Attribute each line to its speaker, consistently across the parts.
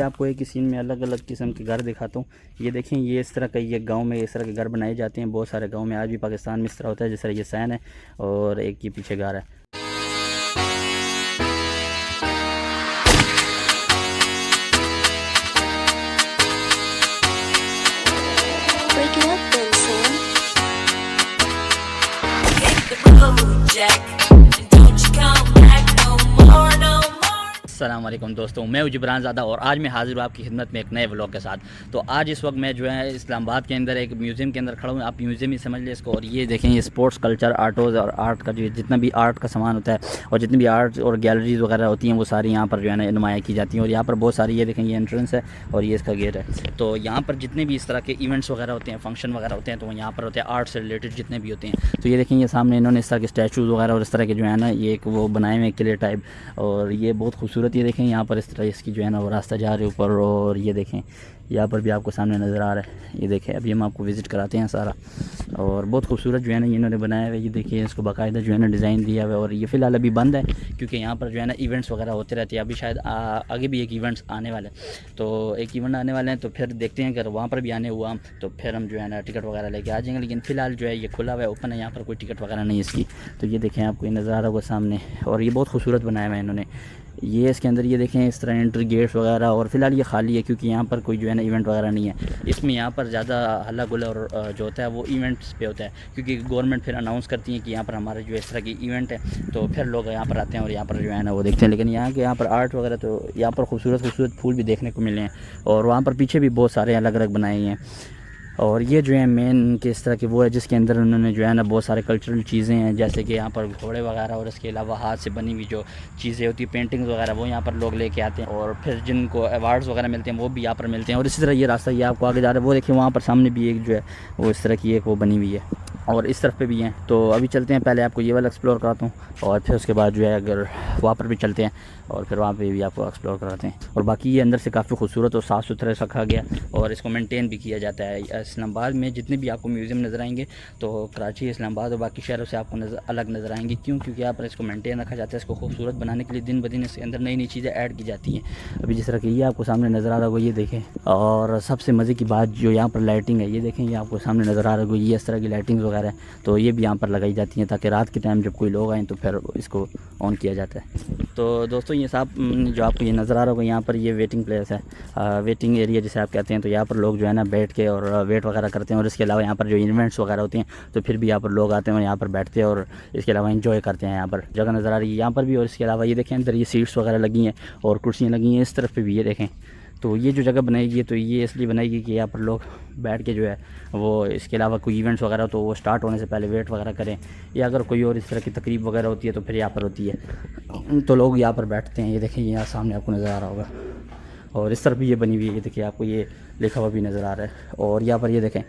Speaker 1: आपको एक ही सीन में अलग अलग किस्म के घर दिखाता हूँ। ये देखें, ये इस तरह का, ये गांव में इस तरह के घर बनाए जाते हैं। बहुत सारे गांव में आज भी पाकिस्तान में इस तरह होता है। जिस तरह ये सैन है और एक ये पीछे घर है।
Speaker 2: Break it up then, Sam.
Speaker 3: Hit the road, Jack. And don't you come back no more, no more.
Speaker 1: अस्सलाम वालेकुम दोस्तों, मैं हूं जिब्रान ज़ादा और आज मैं हाज़िर हूँ आपकी खिदमत में एक नए व्लॉग के साथ। तो आज इस वक्त मैं जो है इस्लामाबाद के अंदर एक म्यूज़ियम के अंदर खड़ा हूँ। आप म्यूज़ियम ही समझ लें इसको। और ये देखें, ये स्पोर्ट्स कल्चर आर्टोज़ और आर्ट का जो जितना भी आर्ट का सामान होता है और जितनी भी आर्ट और गैलरीज वगैरह होती हैं वो सारी यहाँ पर जो है ना नुमाया की जाती हैं। और यहाँ पर बहुत सारी, ये देखें, ये एंट्रेंस है और ये इसका गेट है। तो यहाँ पर जितने भी इस तरह के इवेंट्स वगैरह होते हैं, फंक्शन वगैरह होते हैं, तो यहाँ पर होते हैं आर्ट से रिलेटेड जितने भी होते हैं। तो ये देखें, ये सामने इन्होंने इस तरह के स्टैचूज़ वगैरह और इस तरह के जो है ना ये एक वो बनाए हुए किले टाइप। और ये बहुत खूबसूरत, ये देखें यहाँ पर इस तरह इसकी जो है ना वो रास्ता जा रहे ऊपर। और ये देखें यहाँ पर भी आपको सामने नज़र आ रहा है। ये देखें, अभी हम आपको विज़िट कराते हैं सारा। और बहुत खूबसूरत जो है ना इन्होंने बनाया हुआ है। ये देखिए, इसको बाकायदा जो है ना डिज़ाइन दिया हुआ है। और ये फ़िलहाल अभी बंद है क्योंकि यहाँ पर जो है ना इवेंट्स वगैरह होते रहते हैं। अभी शायद आगे भी एक इवेंट्स आने वाले हैं। तो एक इवेंट आने वाले हैं, तो फिर देखते हैं अगर वहाँ पर भी आने हुआ तो फिर हम जो है ना टिकट वगैरह लेके आ जाएंगे। लेकिन फ़िलहाल जो है ये खुला हुआ है, ओपन है, यहाँ पर कोई टिकट वगैरह नहीं है इसकी। तो ये देखें, आपको ये नज़ारा होगा सामने। और ये बहुत खूबसूरत बनाया हुआ है इन्होंने। ये इसके अंदर ये देखें इस तरह एंट्री गेट्स वगैरह। और फ़िलहाल ये खाली है क्योंकि यहाँ पर कोई जो है ना इवेंट वगैरह नहीं है। इसमें यहाँ पर ज़्यादा हल्ला गुल्ला और जो होता है वो इवेंट्स पे होता है क्योंकि गवर्नमेंट फिर अनाउंस करती है कि यहाँ पर हमारा जो इस तरह की इवेंट है, तो फिर लोग यहाँ पर आते हैं और यहाँ पर जो है ना वो देखते हैं। लेकिन यहाँ पर आर्ट वगैरह, तो यहाँ पर खूबसूरत खूबसूरत फूल भी देखने को मिले हैं। और वहाँ पर पीछे भी बहुत सारे अलग अलग बनाए हैं। और ये जो है मेन के इस तरह के वो है जिसके अंदर उन्होंने जो है ना बहुत सारे कल्चरल चीज़ें हैं, जैसे कि यहाँ पर घोड़े वगैरह और इसके अलावा हाथ से बनी हुई जो चीज़ें होती हैं, पेंटिंग्स वगैरह, वो यहाँ पर लोग लेके आते हैं। और फिर जिनको अवार्ड्स वगैरह मिलते हैं वो भी यहाँ पर मिलते हैं। और इसी तरह ये रास्ता ये आपको आगे जा रहा है, वो देखिए वहाँ पर सामने भी एक जो है वो इस तरह की एक वो बनी हुई है। और इस तरफ पे भी हैं। तो अभी चलते हैं, पहले आपको ये वाला एक्सप्लोर कराता हूँ और फिर उसके बाद जो है अगर वहाँ पर भी चलते हैं और फिर वहाँ पे भी आपको एक्सप्लोर कराते हैं। और बाकी ये अंदर से काफ़ी खूबसूरत और साफ़ सुथरा रखा गया और इसको मेंटेन भी किया जाता है। इस्लामाबाद में जितने भी आपको म्यूज़ियम नज़र आएंगे तो कराची, इस्लामाबाद और बाकी शहरों से आपको अलग नज़र आएंगे। क्योंकि यहाँ पर इसको मेंटेन रखा जाता है। इसको खूबसूरत बनाने के लिए दिन ब दिन इसके अंदर नई नई चीज़ें ऐड की जाती हैं। अभी जिस तरह की ये आपको सामने नज़र आ रहा होगा, ये देखें। और सबसे मज़े की बात जो यहाँ पर लाइटिंग है, ये देखें, ये आपको सामने नज़र आ रहा होगा, ये इस तरह की लाइटिंग वगैरह है, तो ये भी यहाँ पर लगाई जाती हैं ताकि रात के टाइम जब कोई लोग आएँ तो फिर इसको ऑन किया जाता है। तो दोस्तों, ये साहब जो आपको ये नज़र आ रहा होगा, यहाँ पर ये वेटिंग प्लेस है, वेटिंग एरिया जिसे आप कहते हैं। तो यहाँ पर लोग जो है ना बैठ के और वेट वगैरह करते हैं। और इसके अलावा यहाँ पर जो इवेंट्स वगैरह होते हैं तो फिर भी यहाँ पर लोग आते हैं और यहाँ पर बैठते हैं और इसके अलावा एंजॉय करते हैं। यहाँ पर जगह नज़र आ रही है यहाँ पर भी। और इसके अलावा ये देखें, अंदर ये सीट्स वगैरह लगी हैं और कुर्सियाँ लगी हैं। इस तरफ पे भी ये देखें। तो ये जो जगह बनाएगी तो ये इसलिए बनाएगी कि यहाँ पर लोग बैठ के जो है वो, इसके अलावा कोई इवेंट्स वगैरह तो वो स्टार्ट होने से पहले वेट वगैरह करें, या अगर कोई और इस तरह की तकरीब वगैरह होती है तो फिर यहाँ पर होती है तो लोग यहाँ पर बैठते हैं। ये देखें, यहाँ सामने आपको नज़र आ रहा होगा। और इस तरफ भी ये बनी हुई है, ये देखिए, आपको ये लिखा हुआ भी नज़र आ रहा है। और यहाँ पर ये देखें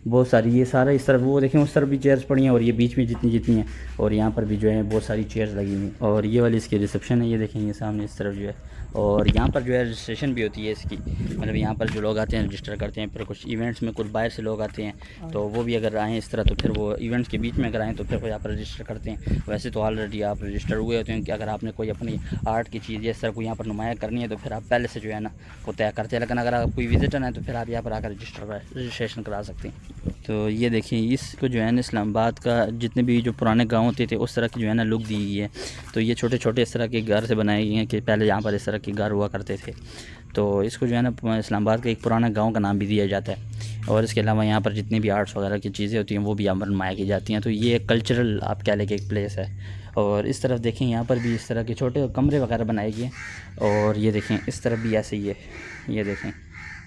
Speaker 1: बहुत सारी, ये सारा इस तरफ, वो देखें उस तरफ भी चेयर्स पड़ी हैं और ये बीच में जितनी हैं। और यहाँ पर भी जो है बहुत सारी चेयर्स लगी हुई हैं। और ये वाली इसकी रिसेप्शन है, ये देखें, ये सामने इस तरफ जो है। और यहाँ पर जो है रजिस्ट्रेशन भी होती है इसकी, मतलब यहाँ पर जो लोग आते हैं रजिस्टर करते हैं। फिर कुछ इवेंट्स में कुछ बाहर से लोग आते हैं तो वो भी अगर आएँ इस तरह तो फिर वो इवेंट्स के बीच में अगर आएँ तो फिर वो यहाँ पर रजिस्टर करते हैं। वैसे तो ऑलरेडी आप रजिस्टर हुए होते हैं कि अगर आपने कोई अपनी आर्ट की चीज़ इस तरह को यहाँ पर नुमाया करनी है तो फिर आप पहले से जो है ना वो तय करते हैं। लेकिन अगर आप कोई विजिटर है तो फिर आप यहाँ पर आकर रजिस्ट्रेशन करा सकते हैं। तो ये देखिए, इसको जो है ना इस्लामाबाद का जितने भी जो पुराने गांव होते थे उस तरह की जो है ना लुक दी गई है। तो ये छोटे छोटे इस तरह के घर से बनाए गए हैं कि पहले यहाँ पर इस तरह के घर हुआ करते थे। तो इसको जो है ना इस्लामाबाद का एक पुराना गांव का नाम भी दिया जाता है। और इसके अलावा यहाँ पर जितनी भी आर्ट्स वगैरह की चीज़ें होती हैं वो भी यहाँ पर नुमाया की जाती हैं। तो ये कल्चरल आप कह लें कि एक प्लेस है। और इस तरफ देखें, यहाँ पर भी इस तरह के छोटे कमरे वगैरह बनाए गए हैं। और ये देखें, इस तरफ भी ऐसे ही है, ये देखें,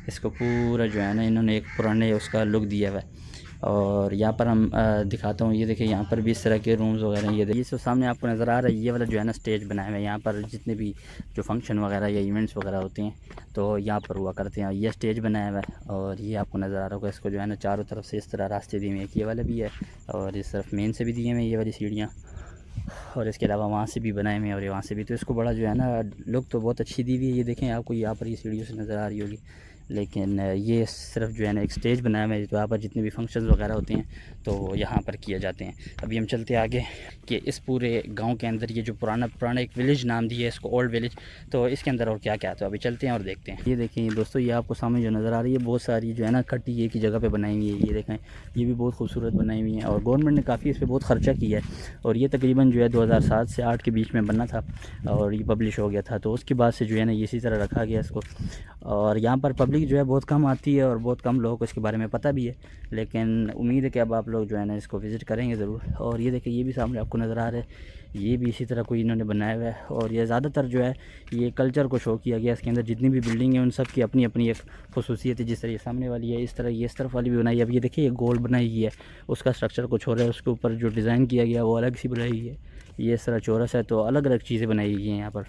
Speaker 1: इसको पूरा जो है ना इन्होंने एक पुराने उसका लुक दिया हुआ है। और यहाँ पर हम दिखाता हूँ, ये देखिए, यहाँ पर भी इस तरह के रूम्स वगैरह हैं। ये देखिए, इसको सामने आपको नज़र आ रहा है, ये वाला जो है ना स्टेज बनाया हुआ है। यहाँ पर जितने भी जो फंक्शन वगैरह या इवेंट्स वगैरह होते हैं तो यहाँ पर हुआ करते हैं। ये स्टेज बनाया हुआ है और ये आपको नज़र आ रहा होगा। इसको जो है ना चारों तरफ से इस तरह रास्ते दिए हुए हैं, ये वाला भी है और इस तरफ मेन से भी दिए हुए हैं ये वाली सीढ़ियाँ। और इसके अलावा वहाँ से भी बनाए हुए हैं और वहाँ से भी। तो इसको बड़ा जो है ना लुक तो बहुत अच्छी दी हुई है। ये देखें, आपको यहाँ पर ये सीढ़ियों से नज़र आ रही होगी। लेकिन ये सिर्फ जो है ना एक स्टेज बनाया हुआ है, तो यहाँ पर जितने भी फंक्शंस वगैरह होते हैं तो यहाँ पर किए जाते हैं। अभी हम चलते हैं आगे कि इस पूरे गांव के अंदर ये जो पुराना एक विलेज नाम दिया है इसको, ओल्ड विलेज, तो इसके अंदर और क्या क्या है, तो अभी चलते हैं और देखते हैं। ये देखें दोस्तों, ये आपको सामने जो नज़र आ रही है बहुत सारी जो है ना खट्टी एक ही जगह पे बनाई हुई है। ये देखें, ये भी बहुत खूबसूरत बनाई हुई है और गवर्नमेंट ने काफ़ी इस पर बहुत खर्चा किया है। और ये तकरीबन जो है 2007 से 8 के बीच में बनना था और ये पब्लिश हो गया था, तो उसके बाद से जो है ना इसी तरह रखा गया इसको। और यहाँ पर पब्लिक जो है बहुत कम आती है और बहुत कम लोगों को इसके बारे में पता भी है, लेकिन उम्मीद है कि अब आप लोग जो है ना इसको विज़िट करेंगे ज़रूर। और ये देखिए, ये भी सामने आपको नज़र आ रहा है, ये भी इसी तरह कोई इन्होंने बनाया हुआ है। और ये ज़्यादातर जो है ये कल्चर को शो किया गया, इसके अंदर जितनी भी बिल्डिंग है उन सब की अपनी अपनी एक खसूसियत है। जिस तरह ये सामने वाली है, इस तरह ये इस तरफ वाली भी बनाई है। अब ये देखिए, ये गोल बनाई गई है, उसका स्ट्रक्चर कुछ हो रहा है, उसके ऊपर जो डिज़ाइन किया गया वो अलग सी बनाई गई है। ये इस तरह चौरस है, तो अलग अलग चीज़ें बनाई गई हैं यहाँ पर।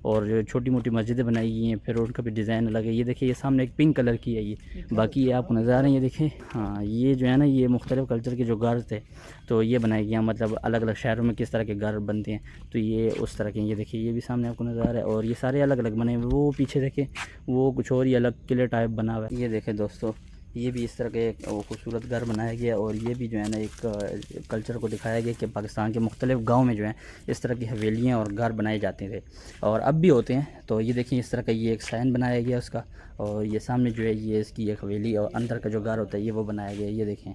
Speaker 1: और जो छोटी मोटी मस्जिदें बनाई गई हैं, फिर उनका भी डिज़ाइन अलग है। ये देखिए, ये सामने एक पिंक कलर की है, ये बाकी ये आपको नज़र आ रहे हैं। ये देखिए, हाँ, ये जो है ना ये मुख्तलिफ़ कल्चर के जो घर थे तो ये बनाए गए हैं, मतलब अलग अलग शहरों में किस तरह के घर बनते हैं तो ये उस तरह के। ये देखिए, ये भी सामने आपको नज़र आ रहा है और ये सारे अलग अलग बने हुए। वो पीछे देखें, वो कुछ और ही अलग किले टाइप बना हुआ है। ये देखें दोस्तों, ये भी इस तरह के एक खूबसूरत घर बनाया गया और ये भी जो है ना एक कल्चर को दिखाया गया कि पाकिस्तान के मुख्तलिफ़ गाँव में जो है इस तरह की हवेलियाँ और घर बनाए जाते थे और अब भी होते हैं। तो ये देखिए, इस तरह का ये एक साइन बनाया गया उसका, और ये सामने जो है ये इसकी एक हवेली और अंदर का जो घर होता है ये वो बनाया गया। ये देखें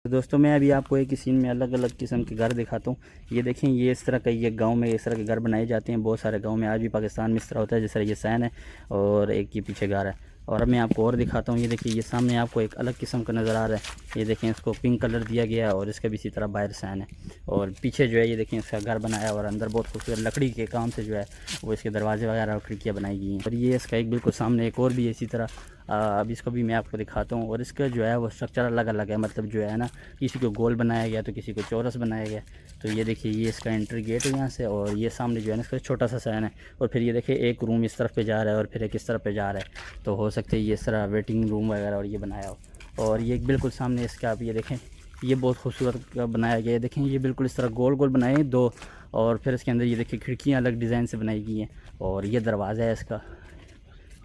Speaker 1: तो दोस्तों, मैं अभी आपको एक ही सीन में अलग अलग किस्म के घर दिखाता हूँ। ये देखें, ये इस तरह का ये गांव में इस तरह के घर बनाए जाते हैं। बहुत सारे गांव में आज भी पाकिस्तान में इस तरह होता है। जिस तरह ये सैन है और एक ये पीछे घर है। और अब मैं आपको और दिखाता हूँ। ये देखिए, ये सामने आपको एक अलग किस्म का नज़र आ रहा है। ये देखें, इसको पिंक कलर दिया गया है और इसका भी इसी तरह बाहर सैन है। और पीछे जो है ये देखें इसका घर बनाया और अंदर बहुत खूबसूरत लकड़ी के काम से जो है वो इसके दरवाजे वगैरह और खिड़कियाँ बनाई गई हैं। और ये इसका एक बिल्कुल सामने एक और भी है इसी तरह। अब इसको भी मैं आपको दिखाता हूँ। और इसका जो है वो स्ट्रक्चर अलग अलग है, मतलब जो है ना किसी को गोल बनाया गया तो किसी को चौरस बनाया गया। तो ये देखिए, ये इसका एंट्री गेट है यहाँ से और ये सामने जो है ना इसका छोटा सा सैन है। और फिर ये देखिए, एक रूम इस तरफ पे जा रहा है और फिर एक इस तरफ पे जा रहा है। तो हो सकता है ये इस तरह वेटिंग रूम वगैरह और ये बनाया हो। और ये बिल्कुल सामने इसका आप ये देखें, ये बहुत खूबसूरत बनाया गया है। देखें, ये बिल्कुल इस तरह गोल गोल बनाए हैं दो, और फिर इसके अंदर ये देखिए खिड़कियाँ अलग डिज़ाइन से बनाई गई हैं और ये दरवाज़ा है इसका।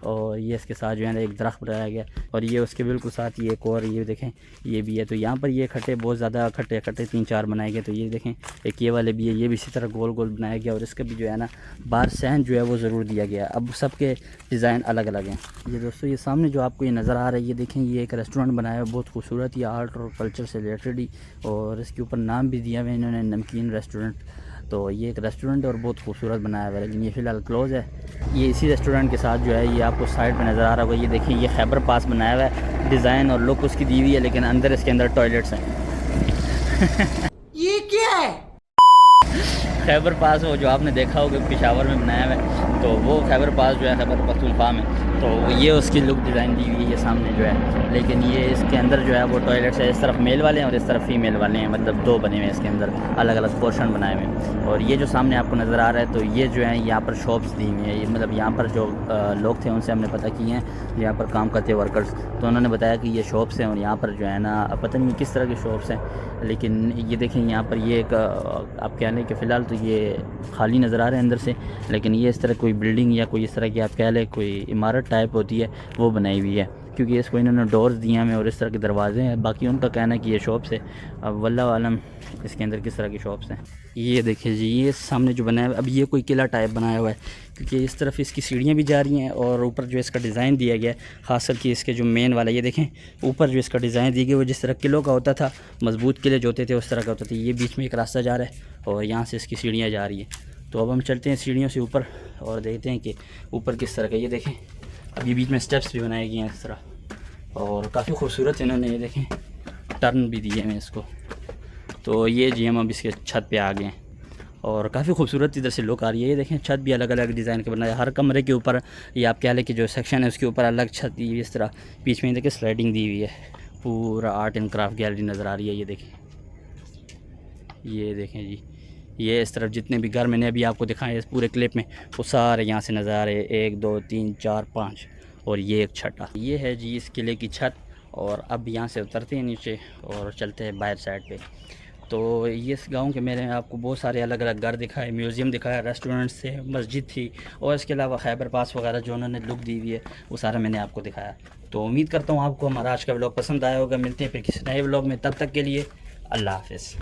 Speaker 1: और ये इसके साथ जो है ना एक दरख्त बनाया गया और ये उसके बिल्कुल साथ ये एक और ये देखें ये भी है। तो यहाँ पर ये खट्टे बहुत ज़्यादा खट्टे 3-4 बनाए गए। तो ये देखें, एक ये वाले भी है, ये भी इसी तरह गोल गोल बनाया गया और इसका भी जो है ना बाहर सैन जो है वो ज़रूर दिया गया। अब सबके डिज़ाइन अलग अलग हैं। ये दोस्तों, ये सामने जो आपको ये नज़र आ रहा है, ये देखें, ये एक रेस्टोरेंट बनाया है बहुत खूबसूरत, ये आर्ट और कल्चर से रिलेटेड ही, और इसके ऊपर नाम भी दिया हुआ है इन्होंने, नमकीन रेस्टोरेंट। तो ये एक रेस्टोरेंट है और बहुत खूबसूरत बनाया हुआ है, लेकिन ये फ़िलहाल क्लोज़ है। ये इसी रेस्टोरेंट के साथ जो है ये आपको साइड पे नज़र आ रहा होगा। ये देखिए, ये खैबर पास बनाया हुआ है, डिज़ाइन और लुक उसकी दी हुई है, लेकिन अंदर इसके अंदर टॉयलेट्स हैं।
Speaker 4: ये क्या है?
Speaker 1: खैबर पास वो जो आपने देखा होगा पेशावर में बनाया हुआ है, तो वो खैबर पास जो है खैबर पख्तूनख्वा में, तो ये उसकी लुक डिज़ाइन दी हुई है ये सामने जो है। लेकिन ये इसके अंदर जो है वो टॉयलेट्स है, इस तरफ मेल वाले हैं और इस तरफ फीमेल वाले हैं, मतलब दो बने हुए हैं इसके अंदर, अलग अलग पोर्शन बनाए हुए हैं। और ये जो सामने आपको नज़र आ रहा है, तो ये जो है यहाँ पर शॉप्स दी हुई हैं। ये मतलब यहाँ पर जो लोग थे उनसे हमने पता किए हैं, यहाँ पर काम करते वर्कर्स, तो उन्होंने बताया कि ये शॉप्स हैं और यहाँ पर जो है ना पता नहीं किस तरह की शॉप्स हैं। लेकिन ये देखें, यहाँ पर ये एक आप कह लें कि फ़िलहाल तो ये खाली नज़र आ रहे हैं अंदर से, लेकिन ये इस तरह कोई बिल्डिंग या कोई इस तरह की आप कह लें कोई इमारत टाइप होती है वो बनाई हुई है, क्योंकि इसको इन्होंने डोर्स दिए हैं और इस तरह के दरवाजे हैं। बाकी उनका कहना है कि ये शॉप्स है, अब वल्लाह आलम इसके अंदर किस तरह की शॉप्स हैं। ये देखिए जी, ये सामने जो बनाया है, अब ये कोई किला टाइप बनाया हुआ है, क्योंकि इस तरफ इसकी सीढ़ियाँ भी जा रही हैं और ऊपर जो इसका डिज़ाइन दिया गया है, ख़ासकर कि इसके जो मेन वाला, ये देखें ऊपर जो इसका डिज़ाइन दिया गया वो जिस तरह किलों का होता था, मजबूत किले जो होते थे उस तरह का होता था। ये बीच में एक रास्ता जा रहा है और यहाँ से इसकी सीढ़ियाँ जा रही है। तो अब हम चलते हैं सीढ़ियों से ऊपर और देखते हैं कि ऊपर किस तरह का। ये देखें, अब ये बीच में स्टेप्स भी बनाए गए हैं इस तरह और काफ़ी खूबसूरत इन्होंने ये देखें टर्न भी दिए हैं इसको। तो ये जी हम अब इसके छत पे आ गए हैं और काफ़ी खूबसूरत इधर से लुक आ रही है। ये देखें, छत भी अलग अलग डिज़ाइन के बनाया, हर कमरे के ऊपर ये आप कह लें कि जो सेक्शन है उसके ऊपर अलग छत दी हुई इस तरह। बीच में देखिए स्लाइडिंग दी हुई है, पूरा आर्ट एंड क्राफ्ट गैलरी नज़र आ रही है। ये देखें जी, ये इस तरफ जितने भी घर मैंने अभी आपको दिखाए इस पूरे क्लिप में वो सारे यहाँ से नज़र आ रहे हैं, 1 2 3 4 5 और ये एक छठा। ये है जी इस किले की छत। और अब यहाँ से उतरते हैं नीचे और चलते हैं बाहर साइड पे। तो ये इस गांव के मैंने आपको बहुत सारे अलग अलग घर दिखाए, म्यूज़ियम दिखाया, रेस्टोरेंट्स थे, मस्जिद थी, और इसके अलावा खैबर पास वगैरह जो उन्होंने लुक दी हुई है वो सारा मैंने आपको दिखाया। तो उम्मीद करता हूँ आपको हमारा आज का व्लॉग पसंद आया होगा। मिलते हैं फिर किसी नए व्लॉग में, तब तक के लिए अल्लाह हाफ़िज़।